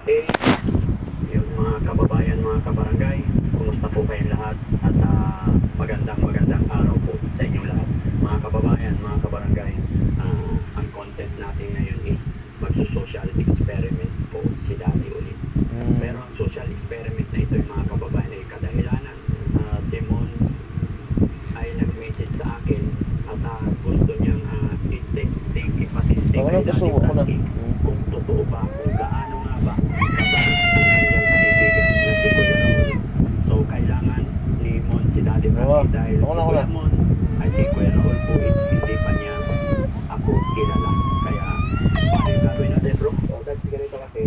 Eh, yung mga kababayan, mga kabarangay, kumusta po kayong lahat? At magandang araw po sa inyong lahat. Mga kababayan, mga kabarangay, ang content natin ngayon is magso-social experiment po si Daddy ulit. Pero ang social experiment na ito, yung mga kababayan, ay kadahilanan. Si Mons ay nag-message sa akin at gusto niyang i-testing, ipatesting kay Daddy Frankie kung totoo ba, kung gaano nga ba kabait ang kanyang kaibigan na si Kuya Raul. So, kailangan ni Mon si Daddy Frankie dahil si Kuya Mon ay si Kuya Raul po hindi pa niya ako kilala. Kaya, paano yung gagawin natin, bro? So, that's ganito kasi,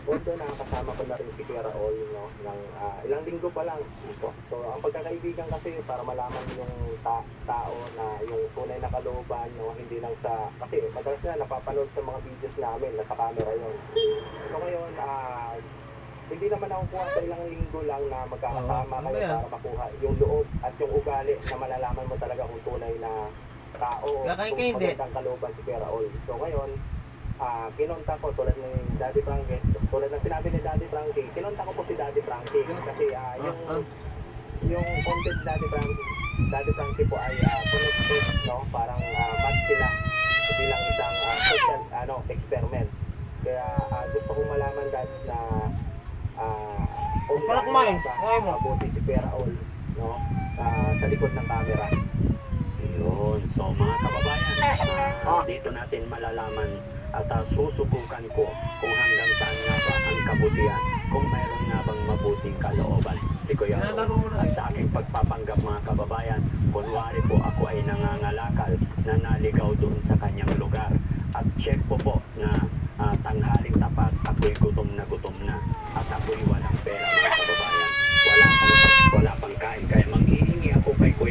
although nakakasama ko na rin si Kuya Raul, no, ng ilang linggo pa lang. So, ang pagkakaibigan kasi para malaman yung tao na yung tunay na kalooban, no, hindi lang sa, kasi madalas na napapanood sa mga videos namin, nasa camera yun. So, ngayon, hindi naman ako kuha sa ilang linggo lang na magkakasama kayo para makuha yung loob at yung ugali na malalaman mo talaga kung tunay na tao, kung magandang kalooban si Kuya Raul. So, ngayon, kinonta ko tulad ni Daddy Frankie, tulad ng sinabi ni Daddy Frankie, kinonta ko po si Daddy Frankie kasi yung content Daddy Frankie po ay connected, no, parang match sila bilang isang social experiment. Kaya gusto kong malaman dad na kung mabuti si Kuya Raul, no, sa likod ng camera. Yun. So, mga kababayan, dito natin malalaman at susubukan ko kung hanggang saan nga ba ang kabutihan, kung mayroon nga bang mabuting kalooban si Kuya Raul. At sa aking pagpapanggap, mga kababayan, kunwari po ako ay nangangalakal na naligaw doon sa kanyang lugar. At check po na tanghaling tapat, ako'y gutom na at ako'y walang pera. Mga